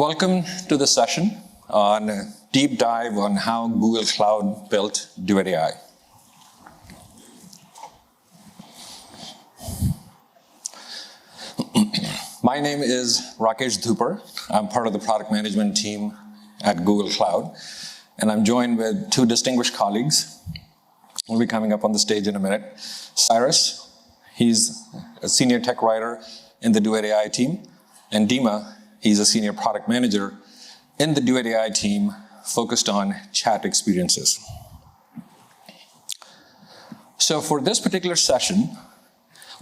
Welcome to the session on a deep dive on how Google Cloud built Duet AI. My name is Rakesh Dhoopar. I'm part of the product management team at Google Cloud, and I'm joined with two distinguished colleagues. We'll be coming up on the stage in a minute. Cyrus, he's a senior tech writer in the Duet AI team, and Dima, he's a senior product manager in the Duet AI team focused on chat experiences. So for this particular session,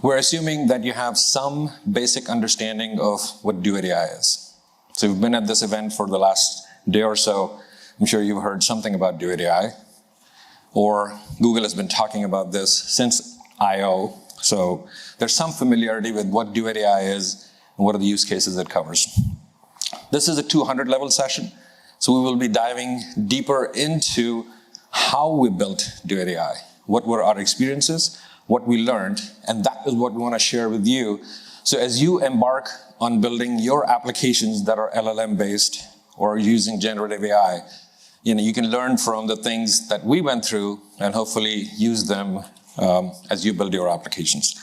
we're assuming that you have some basic understanding of what Duet AI is. So you've been at this event for the last day or so. I'm sure you've heard something about Duet AI, or Google has been talking about this since I/O. So there's some familiarity with what Duet AI is and what are the use cases it covers. This is a 200-level session, so we will be diving deeper into how we built Duet AI, what were our experiences, what we learned, and that is what we want to share with you. So as you embark on building your applications that are LLM-based or using generative AI, you can learn from the things that we went through and hopefully use them as you build your applications.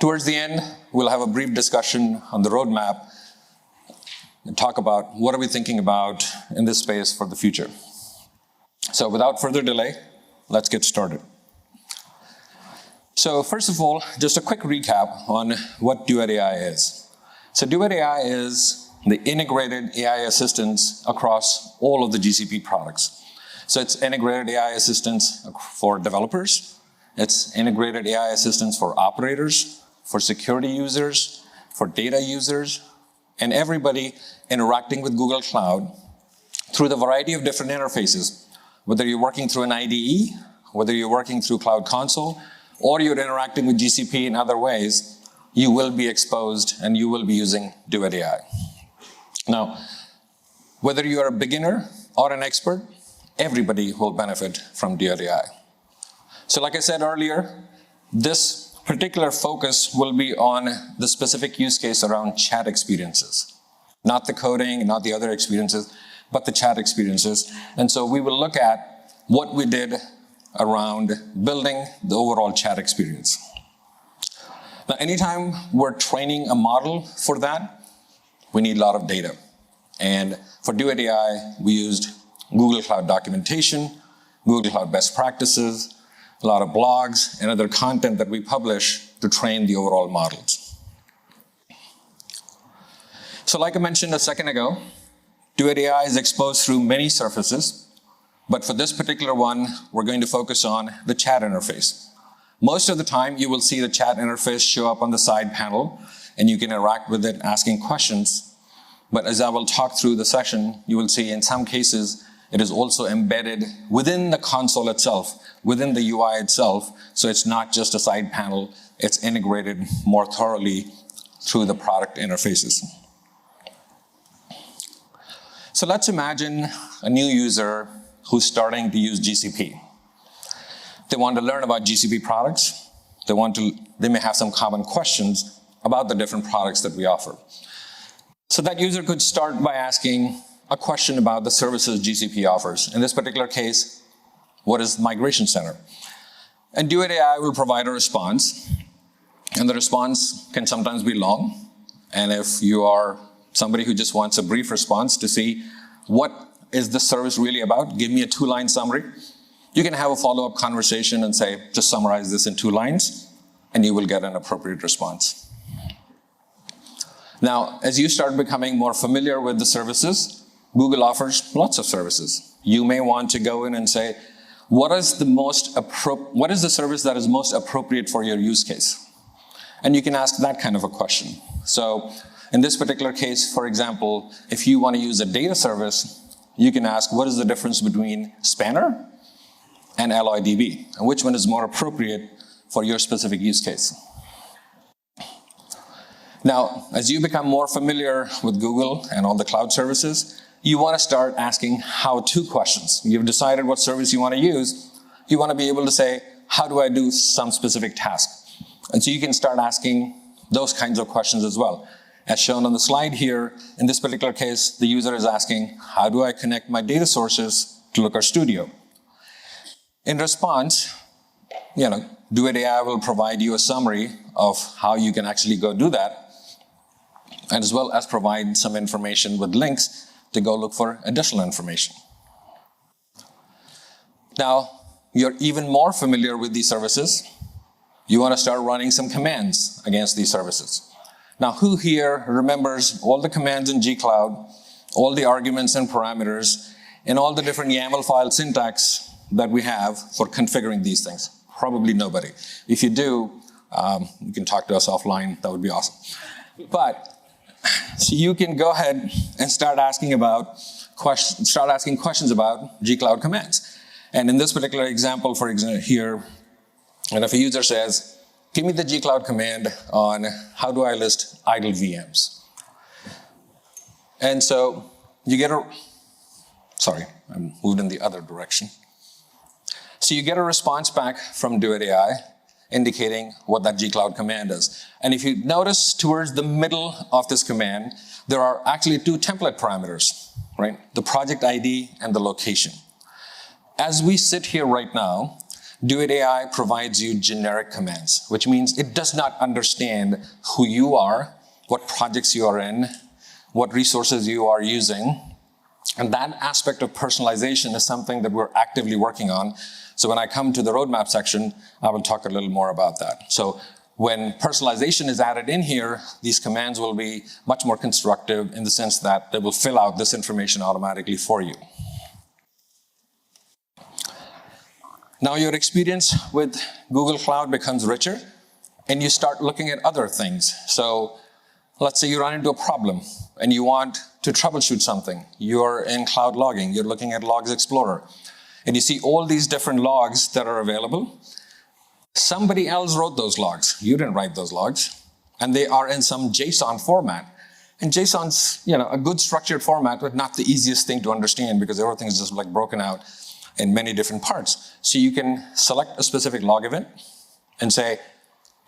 Towards the end, we'll have a brief discussion on the roadmap and talk about what are we thinking about in this space for the future. So without further delay, let's get started. So first of all, just a quick recap on what Duet AI is. So Duet AI is the integrated AI assistance across all of the GCP products. So it's integrated AI assistance for developers, it's integrated AI assistance for operators, for security users, for data users, and everybody interacting with Google Cloud through the variety of different interfaces, whether you're working through an IDE, whether you're working through Cloud Console, or you're interacting with GCP in other ways, you will be exposed and you will be using Duet AI. Now, whether you are a beginner or an expert, everybody will benefit from Duet AI. So like I said earlier, this particular focus will be on the specific use case around chat experiences. Not the coding, not the other experiences, but the chat experiences. And so we will look at what we did around building the overall chat experience. Now, anytime we're training a model for that, we need a lot of data. And for Duet AI, we used Google Cloud documentation, Google Cloud best practices, a lot of blogs and other content that we publish to train the overall models. So like I mentioned a second ago, Duet AI is exposed through many surfaces, but for this particular one, we're going to focus on the chat interface. Most of the time, you will see the chat interface show up on the side panel, and you can interact with it asking questions. But as I will talk through the session, you will see in some cases, it is also embedded within the console itself, within the UI itself, so it's not just a side panel, it's integrated more thoroughly through the product interfaces. So let's imagine a new user who's starting to use GCP. They want to learn about GCP products. They may have some common questions about the different products that we offer. So that user could start by asking a question about the services GCP offers. In this particular case, what is Migration Center? And Duet AI will provide a response, and the response can sometimes be long. And if you are somebody who just wants a brief response to see what is the service really about, give me a 2-line summary, you can have a follow-up conversation and say, just summarize this in 2 lines, and you will get an appropriate response. Now, as you start becoming more familiar with the services, Google offers lots of services. You may want to go in and say, what is the service that is most appropriate for your use case? And you can ask that kind of a question. So in this particular case, for example, if you want to use a data service, you can ask, what is the difference between Spanner and AlloyDB? And which one is more appropriate for your specific use case? Now, as you become more familiar with Google and all the cloud services, you want to start asking how-to questions. You've decided what service you want to use. You want to be able to say, how do I do some specific task? And so you can start asking those kinds of questions as well. As shown on the slide here, in this particular case, the user is asking, how do I connect my data sources to Looker Studio? In response, Duet AI will provide you a summary of how you can actually go do that, and as well as provide some information with links to go look for additional information. Now, you're even more familiar with these services. You want to start running some commands against these services. Now, who here remembers all the commands in G-Cloud, all the arguments and parameters, and all the different YAML file syntax that we have for configuring these things? Probably nobody. If you do, you can talk to us offline. That would be awesome. But so you can go ahead and start asking questions about G-Cloud commands. And in this particular example, for example, here, and if a user says, give me the G-Cloud command on how do I list idle VMs. And so you get sorry, I moved in the other direction. So you get a response back from Duet AI indicating what that G-Cloud command is. And if you notice towards the middle of this command, there are actually two template parameters, right? The project ID and the location. As we sit here right now, Duet AI provides you generic commands, which means it does not understand who you are, what projects you are in, what resources you are using. And that aspect of personalization is something that we're actively working on. So when I come to the roadmap section, I will talk a little more about that. So when personalization is added in here, these commands will be much more constructive in the sense that they will fill out this information automatically for you. Now your experience with Google Cloud becomes richer, and you start looking at other things. So let's say you run into a problem, and you want to troubleshoot something. You're in cloud logging, you're looking at Logs Explorer, and you see all these different logs that are available. Somebody else wrote those logs. You didn't write those logs, and they are in some JSON format. And JSON's a good structured format, but not the easiest thing to understand because everything is just like broken out in many different parts. So you can select a specific log event and say,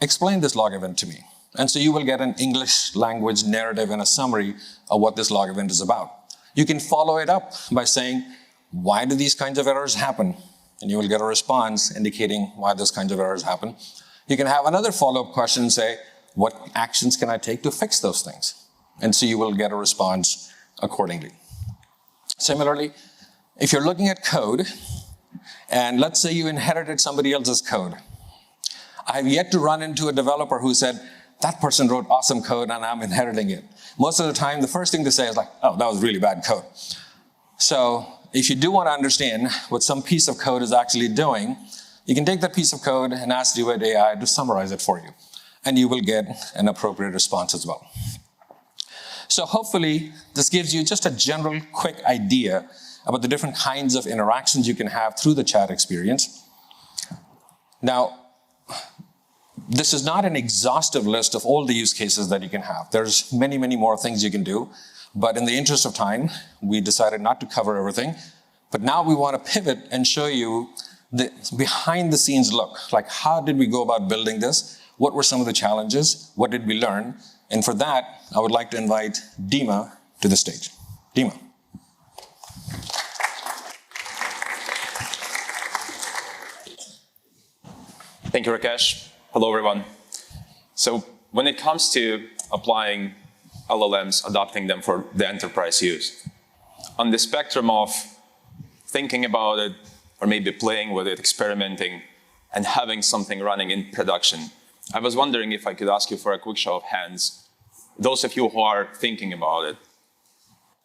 explain this log event to me. And so you will get an English language narrative and a summary of what this log event is about. You can follow it up by saying, why do these kinds of errors happen? And you will get a response indicating why those kinds of errors happen. You can have another follow-up question and say, what actions can I take to fix those things? And so you will get a response accordingly. Similarly, if you're looking at code, and let's say you inherited somebody else's code, I have yet to run into a developer who said, that person wrote awesome code and I'm inheriting it. Most of the time, the first thing they say is like, oh, that was really bad code. So if you do want to understand what some piece of code is actually doing, you can take that piece of code and ask Duet AI to summarize it for you. And you will get an appropriate response as well. So hopefully, this gives you just a general quick idea about the different kinds of interactions you can have through the chat experience. Now, this is not an exhaustive list of all the use cases that you can have. There's many, many more things you can do. But in the interest of time, we decided not to cover everything. But now we want to pivot and show you the behind the scenes look. Like, how did we go about building this? What were some of the challenges? What did we learn? And for that, I would like to invite Dima to the stage. Dima. Thank you, Rakesh. Hello, everyone. So when it comes to applying LLMs, adopting them for the enterprise use, on the spectrum of thinking about it, or maybe playing with it, experimenting, and having something running in production, I was wondering if I could ask you for a quick show of hands, those of you who are thinking about it,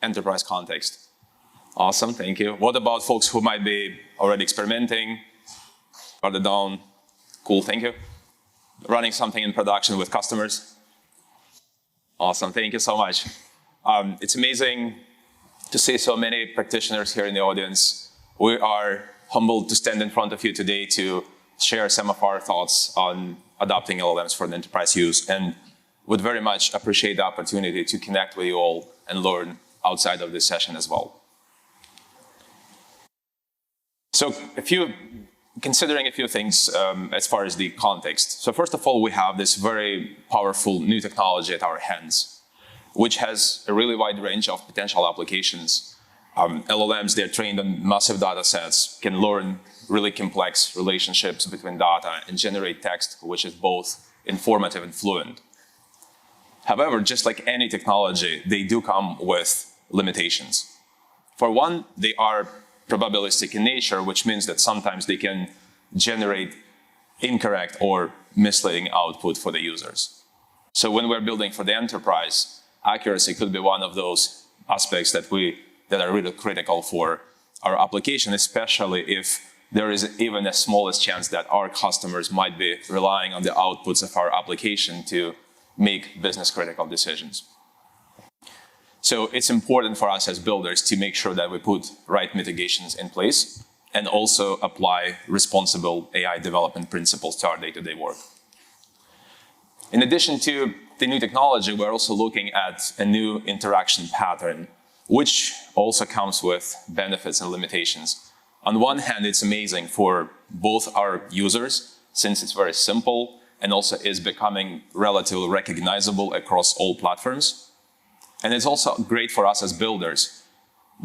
enterprise context. Awesome, thank you. What about folks who might be already experimenting, further down? Cool, thank you. Running something in production with customers. Awesome, thank you so much. It's amazing to see so many practitioners here in the audience. We are humbled to stand in front of you today to share some of our thoughts on adopting LLMs for the enterprise use, and would very much appreciate the opportunity to connect with you all and learn outside of this session as well. So considering a few things as far as the context. So first of all, we have this very powerful new technology at our hands. which has a really wide range of potential applications. LLMs, they're trained on massive data sets, can learn really complex relationships between data and generate text, which is both informative and fluent. However, just like any technology, they do come with limitations. For one, they are probabilistic in nature, which means that sometimes they can generate incorrect or misleading output for the users. So when we're building for the enterprise, accuracy could be one of those aspects that are really critical for our application, especially if there is even the smallest chance that our customers might be relying on the outputs of our application to make business critical decisions. So it's important for us as builders to make sure that we put right mitigations in place and also apply responsible AI development principles to our day-to-day work. In addition to the new technology, we're also looking at a new interaction pattern, which also comes with benefits and limitations. On one hand, it's amazing for both our users, since it's very simple and also is becoming relatively recognizable across all platforms. And it's also great for us as builders,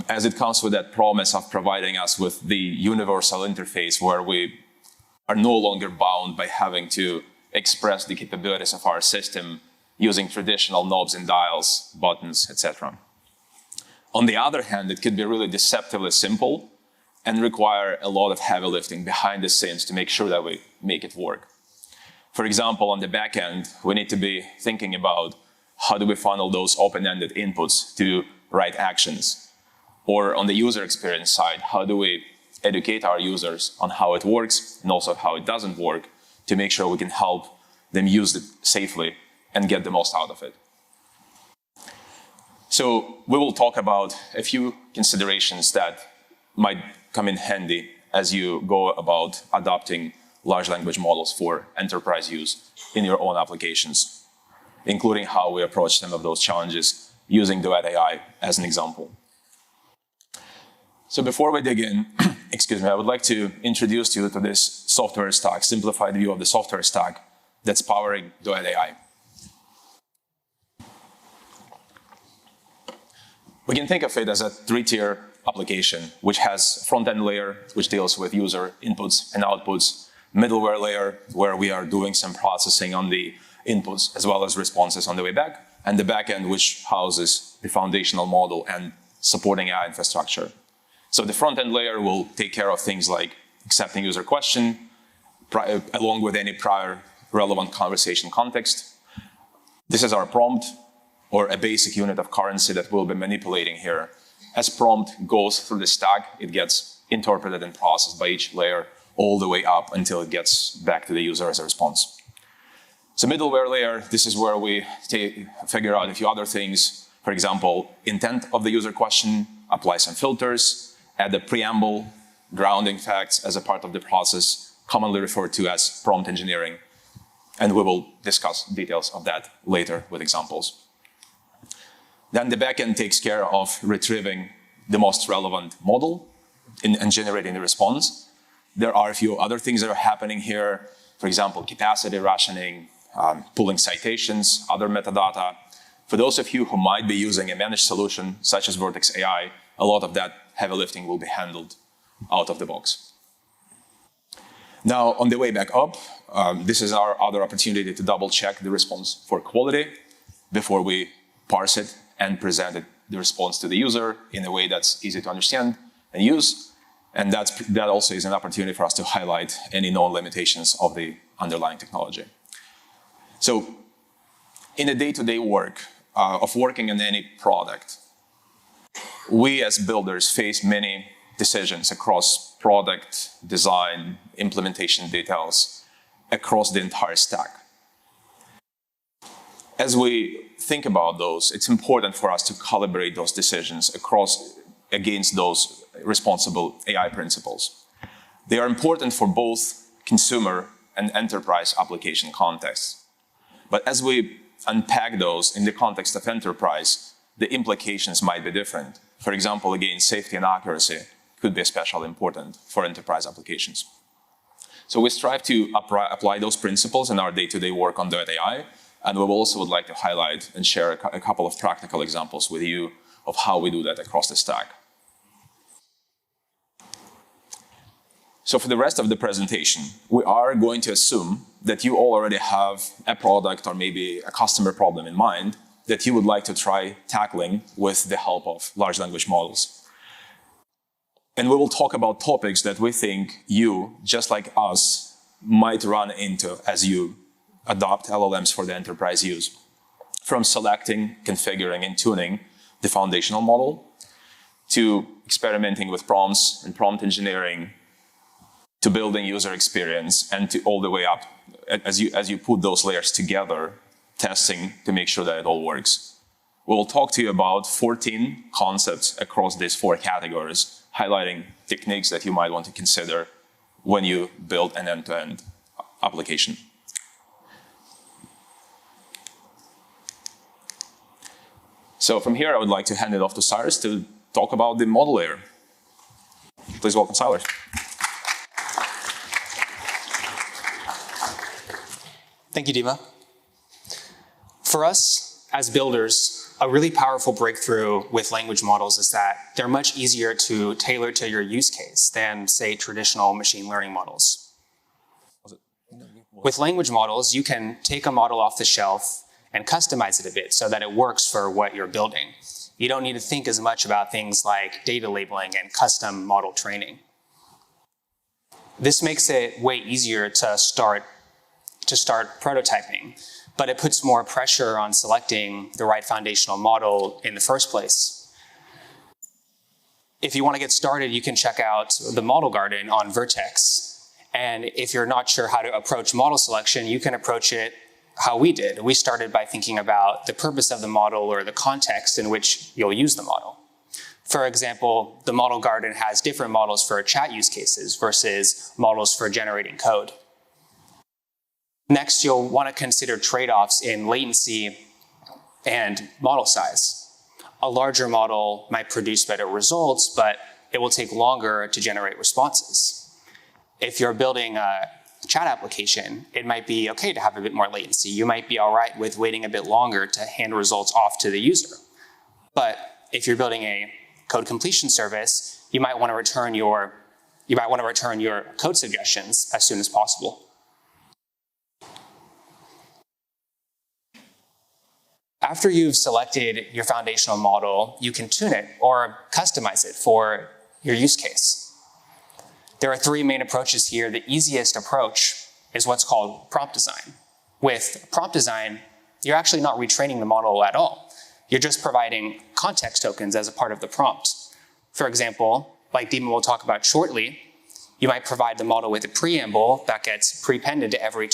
as it comes with that promise of providing us with the universal interface where we are no longer bound by having to express the capabilities of our system using traditional knobs and dials, buttons, etc. On the other hand, it could be really deceptively simple and require a lot of heavy lifting behind the scenes to make sure that we make it work. For example, on the back end, we need to be thinking about how do we funnel those open-ended inputs to right actions? Or on the user experience side, how do we educate our users on how it works and also how it doesn't work to make sure we can help them use it safely and get the most out of it? So we will talk about a few considerations that might come in handy as you go about adopting large language models for enterprise use in your own applications, including how we approach some of those challenges using Duet AI as an example. So before we dig in, excuse me, I would like to introduce you to this software stack, simplified view of the software stack that's powering Duet AI. We can think of it as a three-tier application, which has front-end layer, which deals with user inputs and outputs, middleware layer, where we are doing some processing on the inputs as well as responses on the way back, and the back-end, which houses the foundational model and supporting AI infrastructure. So the front-end layer will take care of things like accepting user question, along with any prior relevant conversation context. This is our prompt, or a basic unit of currency that we'll be manipulating here. As prompt goes through the stack, it gets interpreted and processed by each layer all the way up until it gets back to the user as a response. So middleware layer, this is where we figure out a few other things. For example, intent of the user question, apply some filters, add a preamble, grounding facts as a part of the process, commonly referred to as prompt engineering. And we will discuss details of that later with examples. Then the backend takes care of retrieving the most relevant model and generating the response. There are a few other things that are happening here. For example, capacity rationing, pulling citations, other metadata. For those of you who might be using a managed solution, such as Vertex AI, a lot of that heavy lifting will be handled out of the box. Now, on the way back up, this is our other opportunity to double check the response for quality before we parse it and present the response to the user in a way that's easy to understand and use. And that also is an opportunity for us to highlight any known limitations of the underlying technology. So in the day-to-day work of working on any product, we as builders face many decisions across product, design, implementation details, across the entire stack. As we think about those, it's important for us to calibrate those decisions against those responsible AI principles. They are important for both consumer and enterprise application contexts. But as we unpack those in the context of enterprise, the implications might be different. For example, again, safety and accuracy could be especially important for enterprise applications. So we strive to apply those principles in our day-to-day work on Duet AI, And we also would like to highlight and share a couple of practical examples with you of how we do that across the stack. So for the rest of the presentation, we are going to assume that you all already have a product or maybe a customer problem in mind that you would like to try tackling with the help of large language models. And we will talk about topics that we think you, just like us, might run into as you adopt LLMs for the enterprise use. From selecting, configuring, and tuning the foundational model, to experimenting with prompts and prompt engineering, to building user experience, and to all the way up, as you put those layers together, testing to make sure that it all works. We'll talk to you about 14 concepts across these 4 categories, highlighting techniques that you might want to consider when you build an end-to-end application. So from here, I would like to hand it off to Cyrus to talk about the model layer. Please welcome Cyrus. Thank you, Dima. For us, as builders, a really powerful breakthrough with language models is that they're much easier to tailor to your use case than, say, traditional machine learning models. With language models, you can take a model off the shelf and customize it a bit so that it works for what you're building. You don't need to think as much about things like data labeling and custom model training. This makes it way easier to start prototyping, but it puts more pressure on selecting the right foundational model in the first place. If you want to get started, you can check out the model garden on Vertex. And if you're not sure how to approach model selection, you can approach it how we did. We started by thinking about the purpose of the model or the context in which you'll use the model. For example, the model garden has different models for chat use cases versus models for generating code. Next, you'll want to consider trade-offs in latency and model size. A larger model might produce better results, but it will take longer to generate responses. If you're building a chat application, it might be okay to have a bit more latency. You might be all right with waiting a bit longer to hand results off to the user. But if you're building a code completion service, you might want to return your code suggestions as soon as possible. After you've selected your foundational model, you can tune it or customize it for your use case. There are 3 main approaches here. The easiest approach is what's called prompt design. With prompt design, you're actually not retraining the model at all. You're just providing context tokens as a part of the prompt. For example, like Dima will talk about shortly, you might provide the model with a preamble that gets prepended to every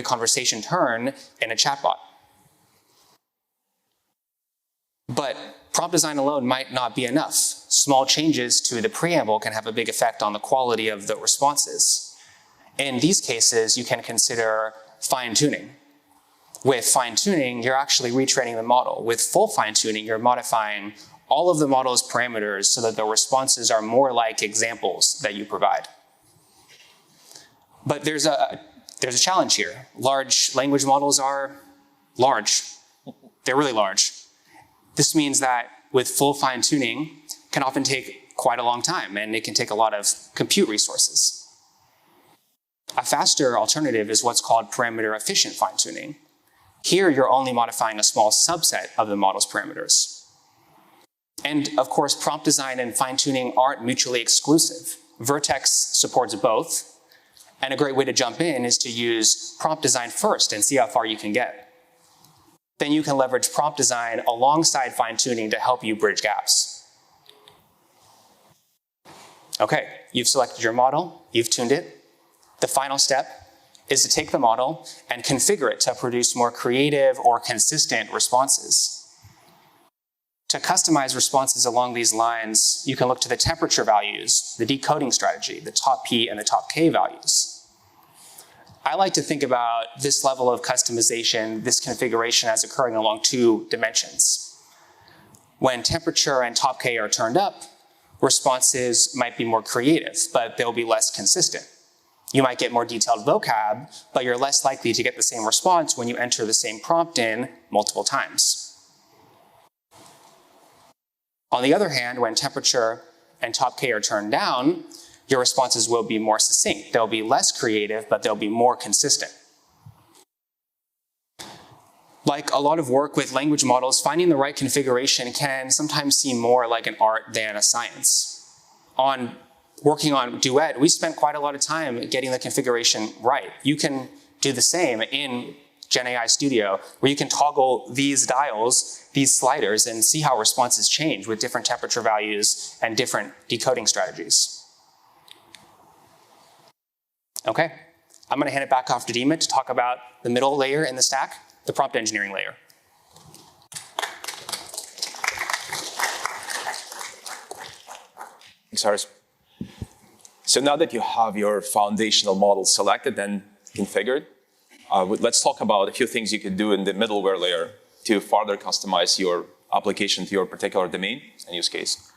conversation turn in a chatbot. But prompt design alone might not be enough. Small changes to the preamble can have a big effect on the quality of the responses. In these cases, you can consider fine-tuning. With fine-tuning, you're actually retraining the model. With full fine-tuning, you're modifying all of the model's parameters so that the responses are more like examples that you provide. But there's a challenge here. Large language models are large. They're really large. This means that with full fine-tuning can often take quite a long time, and it can take a lot of compute resources. A faster alternative is what's called parameter-efficient fine-tuning. Here, you're only modifying a small subset of the model's parameters. And of course, prompt design and fine-tuning aren't mutually exclusive. Vertex supports both, and a great way to jump in is to use prompt design first and see how far you can get. Then you can leverage prompt design alongside fine-tuning to help you bridge gaps. Okay, you've selected your model, you've tuned it. The final step is to take the model and configure it to produce more creative or consistent responses. To customize responses along these lines, you can look to the temperature values, the decoding strategy, the top P and the top K values. I like to think about this level of customization, this configuration as occurring along 2 dimensions. When temperature and top K are turned up, responses might be more creative, but they'll be less consistent. You might get more detailed vocab, but you're less likely to get the same response when you enter the same prompt in multiple times. On the other hand, when temperature and top K are turned down, your responses will be more succinct. They'll be less creative, but they'll be more consistent. Like a lot of work with language models, finding the right configuration can sometimes seem more like an art than a science. Working on Duet, we spent quite a lot of time getting the configuration right. You can do the same in Gen AI Studio, where you can toggle these dials, these sliders, and see how responses change with different temperature values and different decoding strategies. Okay, I'm gonna hand it back off to Dima to talk about the middle layer in the stack, the prompt engineering layer. Thanks, Cyrus. So now that you have your foundational model selected and configured, let's talk about a few things you could do in the middleware layer to further customize your application to your particular domain and use case,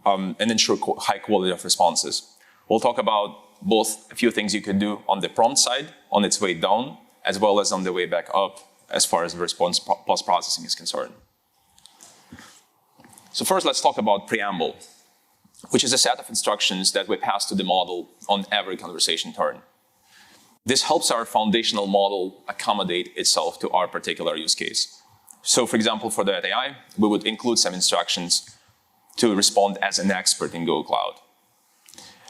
and ensure high quality of responses. We'll talk about both a few things you could do on the prompt side, on its way down, as well as on the way back up, as far as the response post-processing is concerned. So first, let's talk about Preamble, which is a set of instructions that we pass to the model on every conversation turn. This helps our foundational model accommodate itself to our particular use case. So for example, for Duet AI, we would include some instructions to respond as an expert in Google Cloud.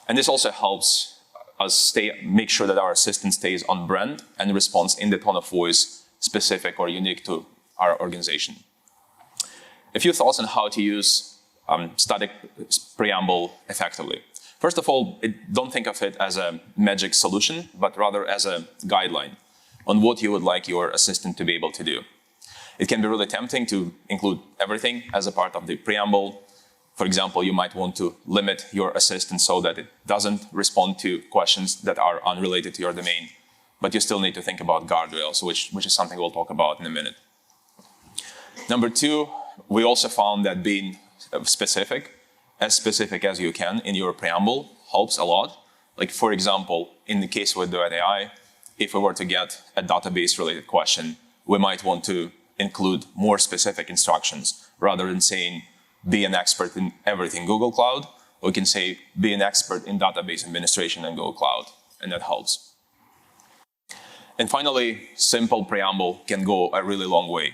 And this also helps us make sure that our assistant stays on brand and responds in the tone of voice specific or unique to our organization. A few thoughts on how to use static preamble effectively. First of all, don't think of it as a magic solution, but rather as a guideline on what you would like your assistant to be able to do. It can be really tempting to include everything as a part of the preamble. For example, you might want to limit your assistant so that it doesn't respond to questions that are unrelated to your domain, but you still need to think about guardrails, which is something we'll talk about in a minute. Number two, we also found that being specific as you can in your preamble helps a lot. Like for example, in the case with Duet AI, if we were to get a database related question, we might want to include more specific instructions rather than saying, be an expert in everything Google Cloud. We can say, be an expert in database administration in Google Cloud, and that helps. And finally, simple preamble can go a really long way.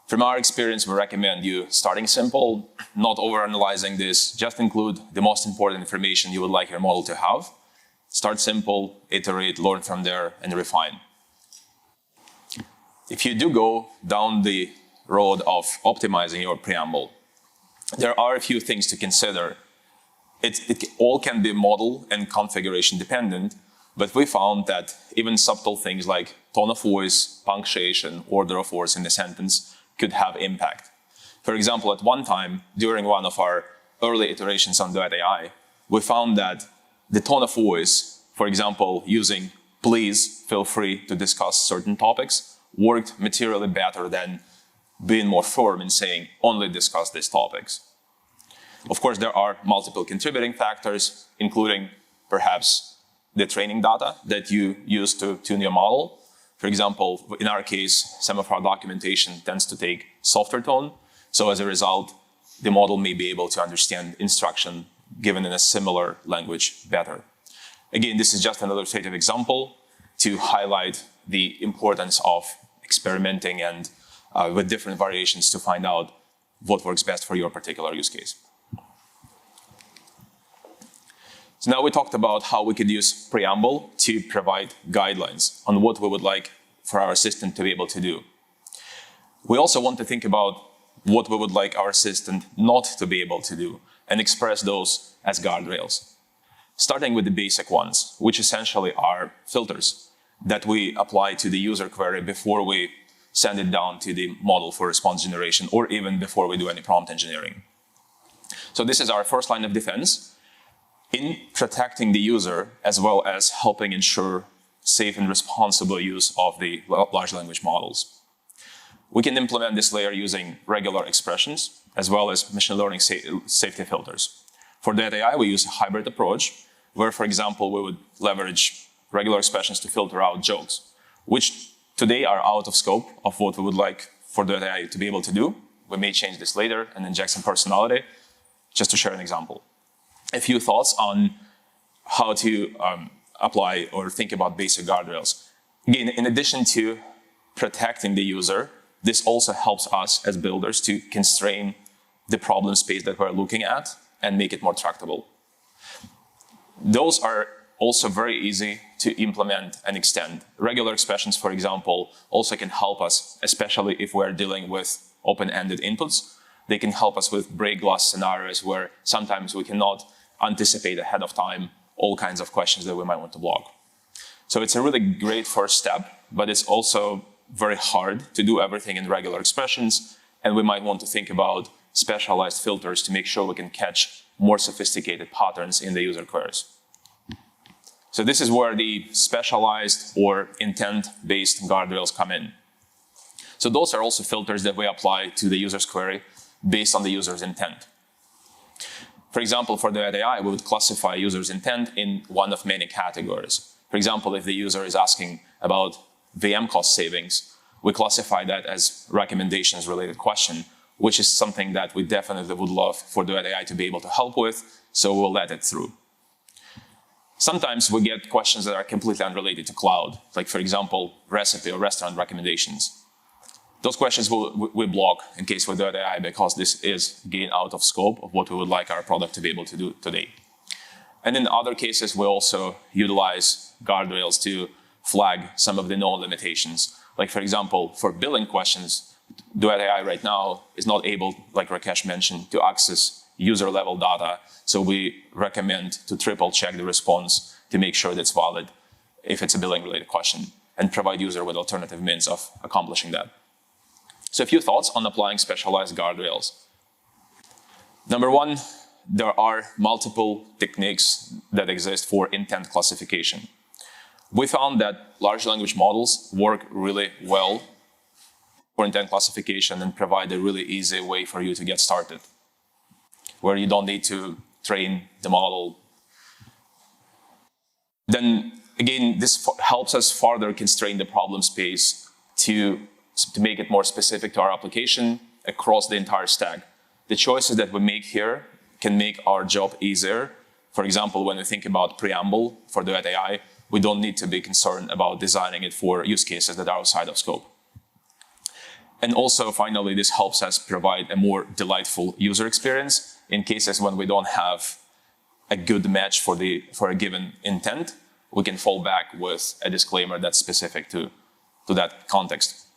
From our experience, we recommend you starting simple, not overanalyzing this, just include the most important information you would like your model to have. Start simple, iterate, learn from there, and refine. If you do go down the road of optimizing your preamble, there are a few things to consider. It all can be model and configuration dependent, but we found that even subtle things like tone of voice, punctuation, order of words in the sentence could have impact. For example, at one time, during one of our early iterations on Duet AI, we found that the tone of voice, for example, using please feel free to discuss certain topics, worked materially better than being more firm in saying only discuss these topics. Of course, there are multiple contributing factors, including perhaps the training data that you use to tune your model. For example, in our case, some of our documentation tends to take softer tone. So as a result, the model may be able to understand instruction given in a similar language better. Again, this is just another illustrative example to highlight the importance of experimenting and with different variations to find out what works best for your particular use case. So now we talked about how we could use Preamble to provide guidelines on what we would like for our assistant to be able to do. We also want to think about what we would like our assistant not to be able to do and express those as guardrails. Starting with the basic ones, which essentially are filters that we apply to the user query before we send it down to the model for response generation, or even before we do any prompt engineering. So this is our first line of defense in protecting the user, as well as helping ensure safe and responsible use of the large language models. We can implement this layer using regular expressions, as well as machine learning safety filters. For Duet AI, we use a hybrid approach, where, for example, we would leverage regular expressions to filter out jokes, which today are out of scope of what we would like for Duet AI to be able to do. We may change this later and inject some personality, just to share an example. A few thoughts on how to apply or think about basic guardrails. Again, in addition to protecting the user, this also helps us as builders to constrain the problem space that we're looking at and make it more tractable. Those are also very easy to implement and extend. Regular expressions, for example, also can help us, especially if we're dealing with open-ended inputs. They can help us with break glass scenarios where sometimes we cannot anticipate ahead of time all kinds of questions that we might want to block. So it's a really great first step, but it's also very hard to do everything in regular expressions, and we might want to think about specialized filters to make sure we can catch more sophisticated patterns in the user queries. So this is where the specialized or intent-based guardrails come in. So those are also filters that we apply to the user's query based on the user's intent. For example, for Duet AI, we would classify user's intent in one of many categories. For example, if the user is asking about VM cost savings, we classify that as recommendations related question, which is something that we definitely would love for Duet AI to be able to help with, so we'll let it through. Sometimes we get questions that are completely unrelated to cloud, like for example, recipe or restaurant recommendations. Those questions we block in case we do AI because this is, again, out of scope of what we would like our product to be able to do today. And in other cases, we also utilize guardrails to flag some of the known limitations. Like for example, for billing questions, Duet AI right now is not able, like Rakesh mentioned, to access user-level data. So we recommend to triple check the response to make sure that's valid if it's a billing-related question, and provide user with alternative means of accomplishing that. So a few thoughts on applying specialized guardrails. Number one, there are multiple techniques that exist for intent classification. We found that large language models work really well for intent classification and provide a really easy way for you to get started, where you don't need to train the model. Then again, this helps us further constrain the problem space to make it more specific to our application across the entire stack. The choices that we make here can make our job easier. For example, when we think about Preamble for Duet AI, we don't need to be concerned about designing it for use cases that are outside of scope. And also, finally, this helps us provide a more delightful user experience in cases when we don't have a good match for a given intent. We can fall back with a disclaimer that's specific to that context.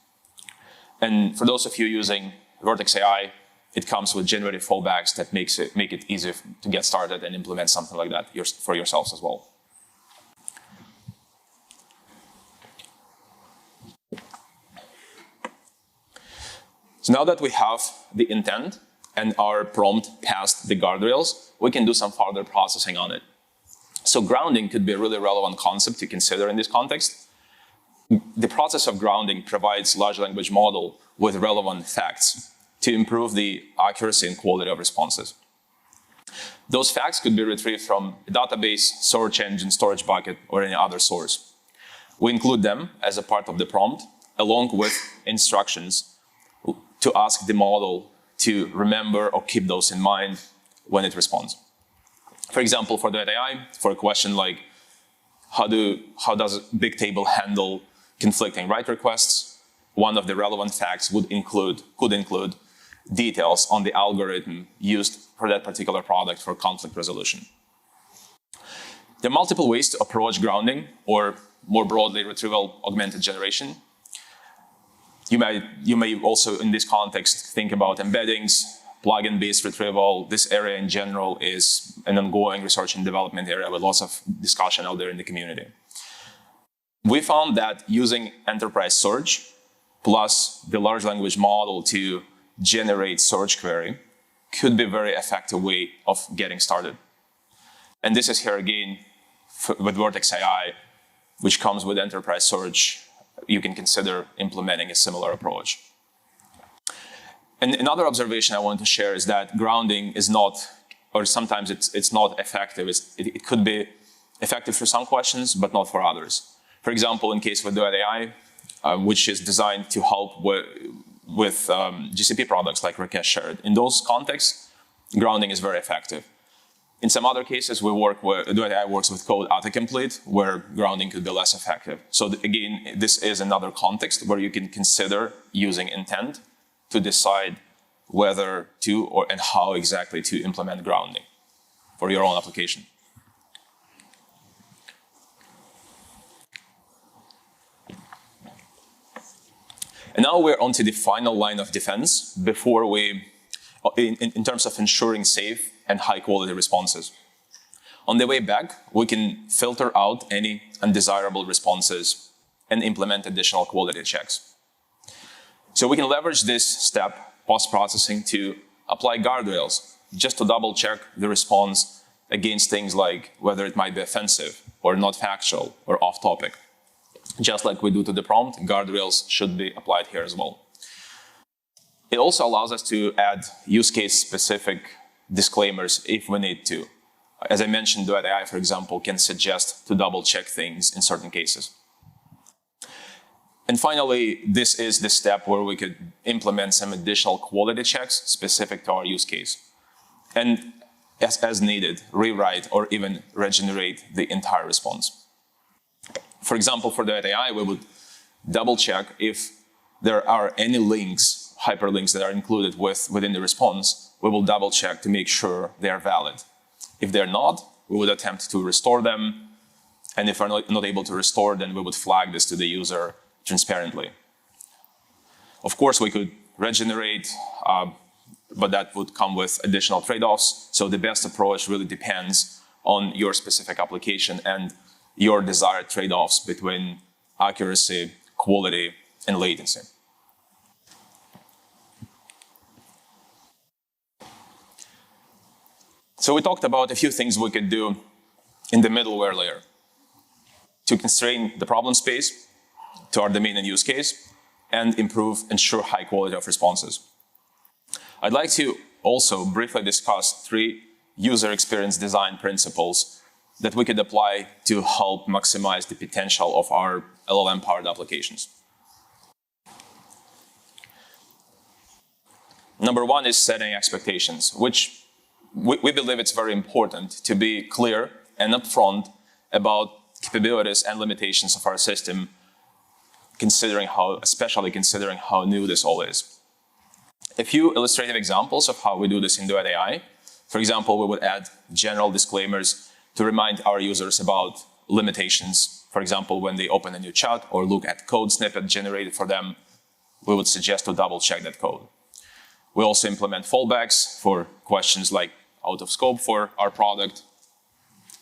And for those of you using Vertex AI, it comes with generative fallbacks that make it easy to get started and implement something like that for yourselves as well. So now that we have the intent and our prompt passed the guardrails, we can do some further processing on it. So grounding could be a really relevant concept to consider in this context. The process of grounding provides large language model with relevant facts to improve the accuracy and quality of responses. Those facts could be retrieved from a database, search engine, storage bucket, or any other source. We include them as a part of the prompt, along with instructions to ask the model to remember or keep those in mind when it responds. For example, for Duet AI, for a question like, how does Bigtable handle conflicting write requests? One of the relevant facts could include details on the algorithm used for that particular product for conflict resolution. There are multiple ways to approach grounding, or more broadly, retrieval augmented generation. You may also, in this context, think about embeddings, plugin-based retrieval. This area in general is an ongoing research and development area with lots of discussion out there in the community. We found that using enterprise search plus the large language model to generate search query could be a very effective way of getting started. And this is here again with Vertex AI, which comes with enterprise search. You can consider implementing a similar approach. And another observation I want to share is that grounding is not, or sometimes it's not effective. It could be effective for some questions, but not for others. For example, in case with Duet AI, which is designed to help with GCP products like Rakesh shared. In those contexts, grounding is very effective. In some other cases, Duet AI works with code autocomplete, where grounding could be less effective. So again, this is another context where you can consider using intent to decide whether to and how exactly to implement grounding for your own application. And now we're on to the final line of defense before in terms of ensuring safe and high quality responses. On the way back, we can filter out any undesirable responses and implement additional quality checks. So we can leverage this step, post-processing, to apply guardrails, just to double check the response against things like whether it might be offensive or not factual or off topic. Just like we do to the prompt, guardrails should be applied here as well. It also allows us to add use case specific disclaimers if we need to. As I mentioned, Duet AI, for example, can suggest to double check things in certain cases. And finally, this is the step where we could implement some additional quality checks specific to our use case. And as needed, rewrite or even regenerate the entire response. For example, for Duet AI, we would double check if there are any links, hyperlinks that are included within the response. We will double check to make sure they are valid. If they're not, we would attempt to restore them. And if we're not able to restore, then we would flag this to the user transparently. Of course, we could regenerate, but that would come with additional trade-offs. So the best approach really depends on your specific application and your desired trade-offs between accuracy, quality, and latency. So we talked about a few things we could do in the middleware layer to constrain the problem space to our domain and use case and ensure high quality of responses. I'd like to also briefly discuss 3 user experience design principles that we could apply to help maximize the potential of our LLM-powered applications. Number 1 is setting expectations, which we believe it's very important to be clear and upfront about capabilities and limitations of our system, especially considering how new this all is. A few illustrative examples of how we do this in Duet AI. For example, we would add general disclaimers to remind our users about limitations. For example, when they open a new chat or look at code snippet generated for them, we would suggest to double check that code. We also implement fallbacks for questions like out of scope for our product.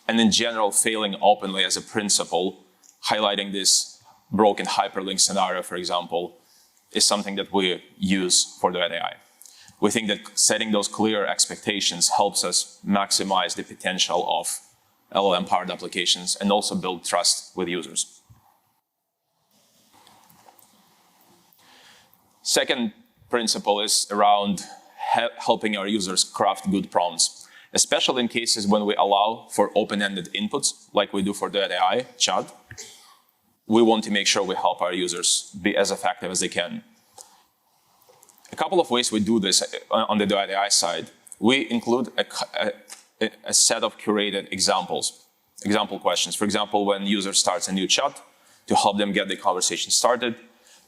And in general, failing openly as a principle, highlighting this broken hyperlink scenario, for example, is something that we use for Duet AI. We think that setting those clear expectations helps us maximize the potential of LLM-powered applications and also build trust with users. Second principle is around helping our users craft good prompts, especially in cases when we allow for open-ended inputs, like we do for Duet AI chat. We want to make sure we help our users be as effective as they can. A couple of ways we do this on the Duet AI side. We include a set of curated example questions. For example, when user starts a new chat, to help them get the conversation started,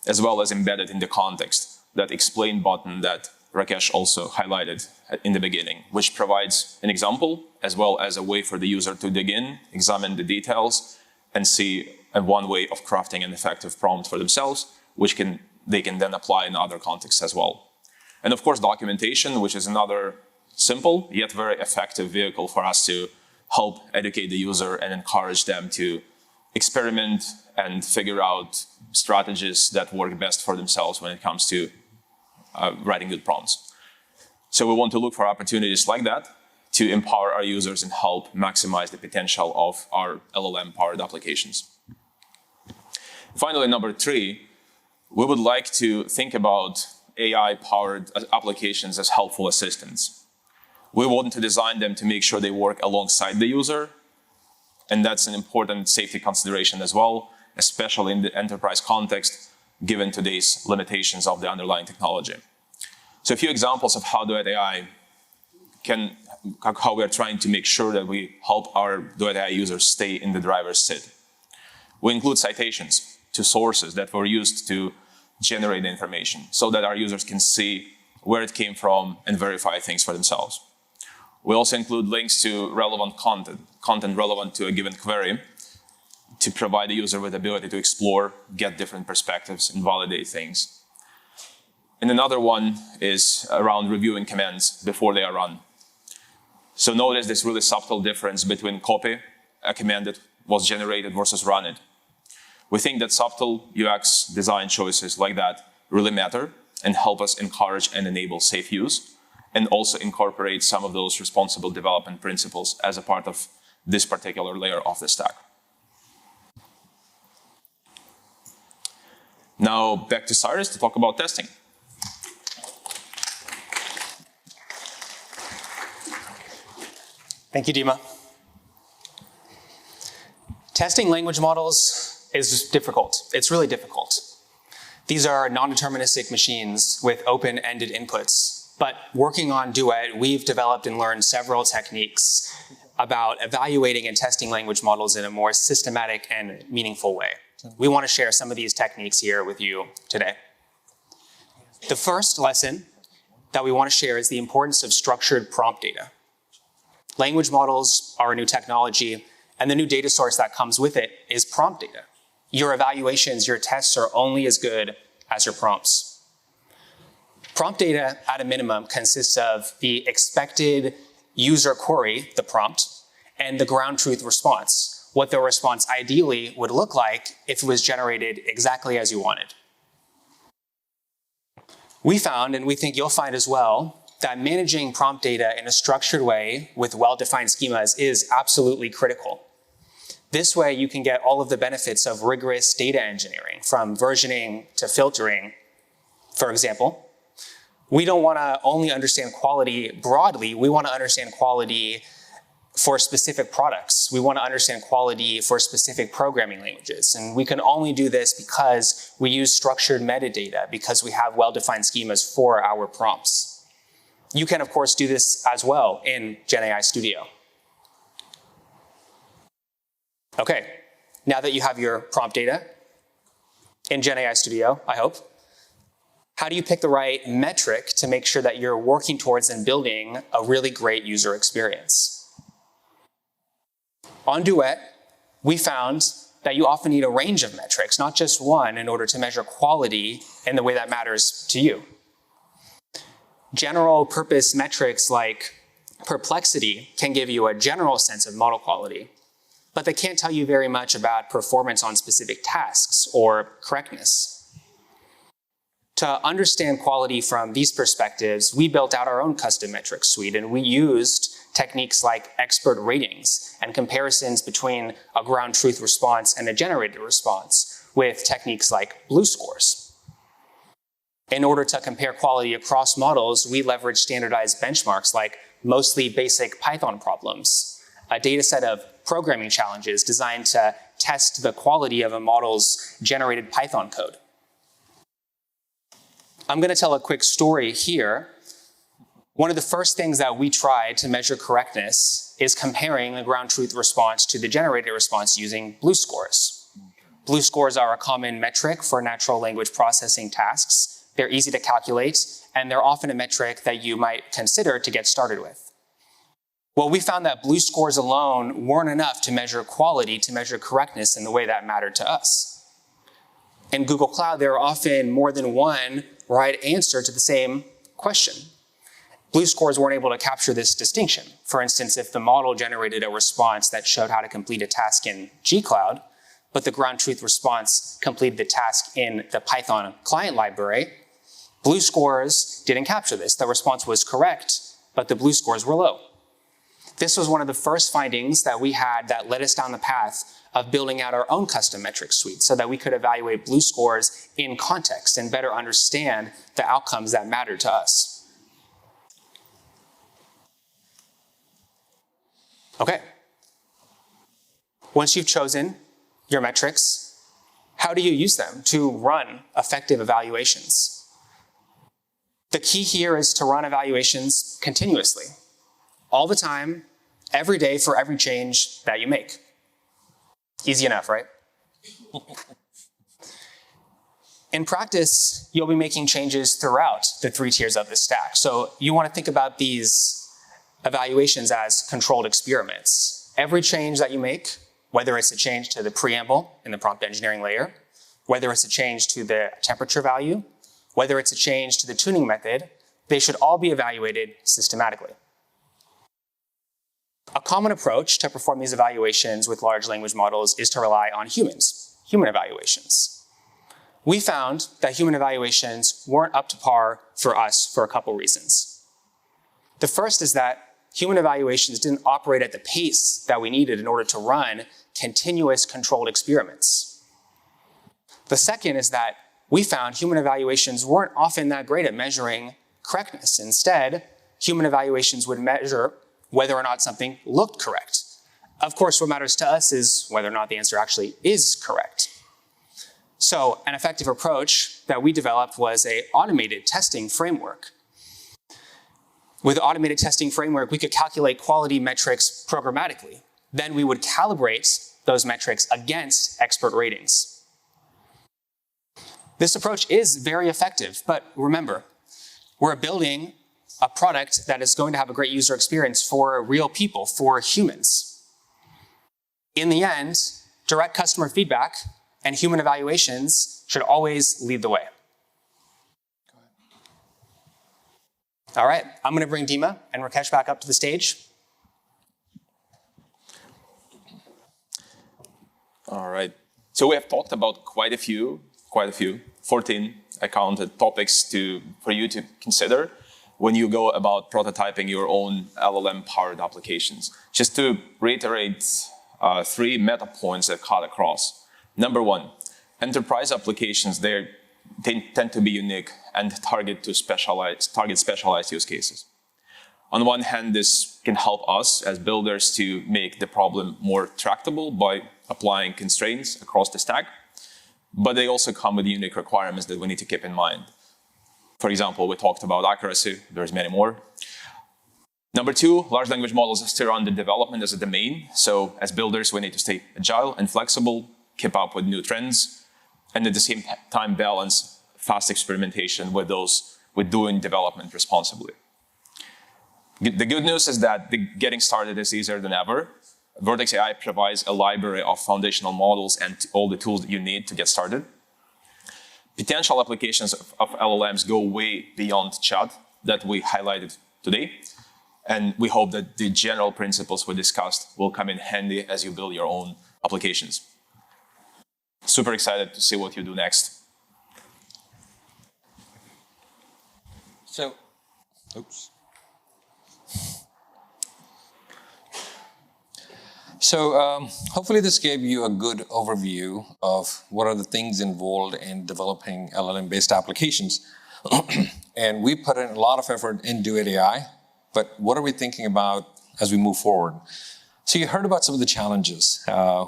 as well as embedded in the context, that explain button that Rakesh also highlighted in the beginning, which provides an example as well as a way for the user to dig in, examine the details, and see one way of crafting an effective prompt for themselves, which they can then apply in other contexts as well. And of course, documentation, which is another simple yet very effective vehicle for us to help educate the user and encourage them to experiment and figure out strategies that work best for themselves when it comes to writing good prompts. So we want to look for opportunities like that to empower our users and help maximize the potential of our LLM-powered applications. Finally, number 3, we would like to think about AI-powered applications as helpful assistants. We want to design them to make sure they work alongside the user And that's an important safety consideration as well, especially in the enterprise context, given today's limitations of the underlying technology. So a few examples of how Duet AI how we're trying to make sure that we help our Duet AI users stay in the driver's seat. We include citations to sources that were used to generate the information so that our users can see where it came from and verify things for themselves. We also include links to relevant content relevant to a given query to provide the user with the ability to explore, get different perspectives, and validate things. And another one is around reviewing commands before they are run. So notice this really subtle difference between copy a command that was generated versus run it. We think that subtle UX design choices like that really matter and help us encourage and enable safe use, and also incorporate some of those responsible development principles as a part of this particular layer of the stack. Now back to Cyrus to talk about testing. Thank you, Dima. Testing language models is difficult. It's really difficult. These are non-deterministic machines with open-ended inputs. But working on Duet, we've developed and learned several techniques about evaluating and testing language models in a more systematic and meaningful way. We want to share some of these techniques here with you today. The first lesson that we want to share is the importance of structured prompt data. Language models are a new technology, and the new data source that comes with it is prompt data. Your evaluations, your tests are only as good as your prompts. Prompt data, at a minimum, consists of the expected user query, the prompt, and the ground truth response, what the response ideally would look like if it was generated exactly as you wanted. We found, and we think you'll find as well, that managing prompt data in a structured way with well-defined schemas is absolutely critical. This way you can get all of the benefits of rigorous data engineering, from versioning to filtering. For example, we don't want to only understand quality broadly, we want to understand quality for specific products. We want to understand quality for specific programming languages. And we can only do this because we use structured metadata, because we have well-defined schemas for our prompts. You can, of course, do this as well in Gen AI Studio. Okay, now that you have your prompt data in Gen AI Studio, I hope, how do you pick the right metric to make sure that you're working towards and building a really great user experience? On Duet, we found that you often need a range of metrics, not just one, in order to measure quality in the way that matters to you. General purpose metrics like perplexity can give you a general sense of model quality, but they can't tell you very much about performance on specific tasks or correctness. To understand quality from these perspectives, we built out our own custom metrics suite, and we used techniques like expert ratings and comparisons between a ground truth response and a generated response with techniques like BLEU scores. In order to compare quality across models, we leverage standardized benchmarks like mostly basic Python problems, a data set of programming challenges designed to test the quality of a model's generated Python code. I'm going to tell a quick story here. One of the first things that we tried to measure correctness is comparing the ground truth response to the generated response using BLEU scores. BLEU scores are a common metric for natural language processing tasks. They're easy to calculate, and they're often a metric that you might consider to get started with. Well, we found that BLEU scores alone weren't enough to measure quality, to measure correctness in the way that mattered to us. In Google Cloud, there are often more than one right answer to the same question. BLEU scores weren't able to capture this distinction. For instance, if the model generated a response that showed how to complete a task in G-Cloud, but the ground truth response completed the task in the Python client library, BLEU scores didn't capture this. The response was correct, but the BLEU scores were low. This was one of the first findings that we had that led us down the path of building out our own custom metrics suite so that we could evaluate BLEU scores in context and better understand the outcomes that mattered to us. Okay. Once you've chosen your metrics, how do you use them to run effective evaluations? The key here is to run evaluations continuously, all the time, every day for every change that you make. Easy enough, right? In practice, you'll be making changes throughout the 3 tiers of the stack. So you want to think about these evaluations as controlled experiments. Every change that you make, whether it's a change to the preamble in the prompt engineering layer, whether it's a change to the temperature value, whether it's a change to the tuning method, they should all be evaluated systematically. A common approach to perform these evaluations with large language models is to rely on human evaluations. We found that human evaluations weren't up to par for us for a couple reasons. The first is that human evaluations didn't operate at the pace that we needed in order to run continuous controlled experiments. The second is that we found human evaluations weren't often that great at measuring correctness. Instead, human evaluations would measure whether or not something looked correct. Of course, what matters to us is whether or not the answer actually is correct. So an effective approach that we developed was an automated testing framework. With the automated testing framework, we could calculate quality metrics programmatically. Then we would calibrate those metrics against expert ratings. This approach is very effective, but remember, we're building a product that is going to have a great user experience for real people, for humans. In the end, direct customer feedback and human evaluations should always lead the way. All right, I'm going to bring Dima and Rakesh back up to the stage. All right. So we have talked about quite a few, 14 I counted topics for you to consider when you go about prototyping your own LLM-powered applications. Just to reiterate 3 meta points that cut across. Number 1, enterprise applications, they tend to be unique and target specialized use cases. On one hand, this can help us as builders to make the problem more tractable by applying constraints across the stack, but they also come with unique requirements that we need to keep in mind. For example, we talked about accuracy, there's many more. Number 2, large language models still run the development as a domain, so as builders we need to stay agile and flexible, keep up with new trends, and at the same time balance fast experimentation with doing development responsibly. The good news is that getting started is easier than ever. Vertex AI provides a library of foundational models and all the tools that you need to get started. Potential applications of LLMs go way beyond chat that we highlighted today, and we hope that the general principles we discussed will come in handy as you build your own applications. Super excited to see what you do next. So, hopefully this gave you a good overview of what are the things involved in developing LLM-based applications. And we put in a lot of effort in Duet AI, but what are we thinking about as we move forward? So you heard about some of the challenges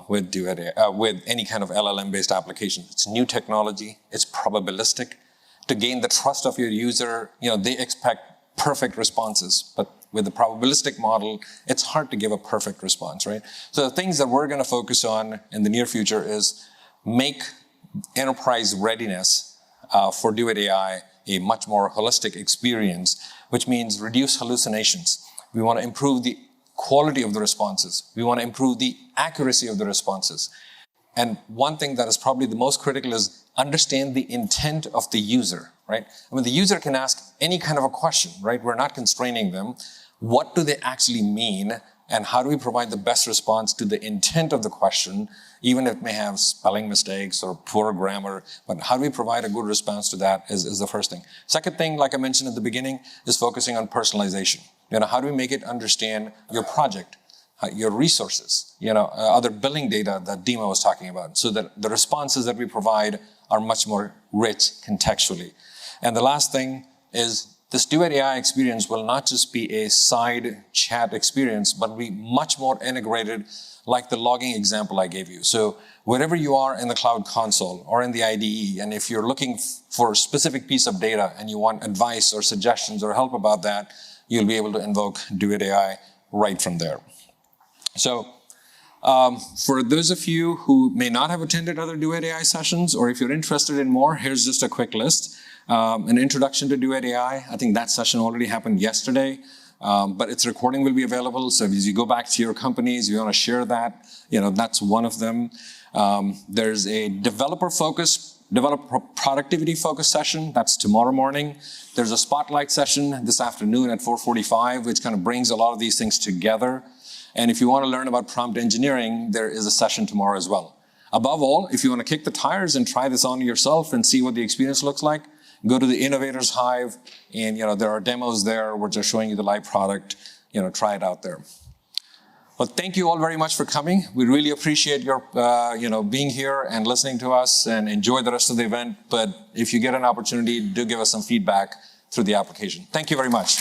with Duet AI, with any kind of LLM-based application. It's new technology, it's probabilistic. To gain the trust of your user, they expect perfect responses, but with the probabilistic model, it's hard to give a perfect response, right? So the things that we're going to focus on in the near future is make enterprise readiness for Duet AI a much more holistic experience, which means reduce hallucinations. We want to improve the quality of the responses. We want to improve the accuracy of the responses. And one thing that is probably the most critical is understand the intent of the user, right? I mean, the user can ask any kind of a question, right? We're not constraining them. What do they actually mean? And how do we provide the best response to the intent of the question, even if it may have spelling mistakes or poor grammar, but how do we provide a good response to that is the first thing. Second thing, like I mentioned at the beginning, is focusing on personalization. How do we make it understand your project, your resources, other billing data that Dima was talking about, so that the responses that we provide are much more rich contextually. And the last thing is this Duet AI experience will not just be a side chat experience, but be much more integrated, like the logging example I gave you. So wherever you are in the Cloud Console or in the IDE, and if you're looking for a specific piece of data and you want advice or suggestions or help about that, you'll be able to invoke Duet AI right from there. So for those of you who may not have attended other Duet AI sessions, or if you're interested in more, here's just a quick list. An introduction to Duet AI. I think that session already happened yesterday, but its recording will be available. So as you go back to your companies, you want to share that, that's one of them. There's a developer productivity focused session. That's tomorrow morning. There's a spotlight session this afternoon at 4:45, which kind of brings a lot of these things together. And if you want to learn about prompt engineering, there is a session tomorrow as well. Above all, if you want to kick the tires and try this on yourself and see what the experience looks like, go to the Innovators Hive, and there are demos there which are showing you the live product. Try it out there. Well, thank you all very much for coming. We really appreciate your being here and listening to us, and enjoy the rest of the event. But if you get an opportunity, do give us some feedback through the application. Thank you very much.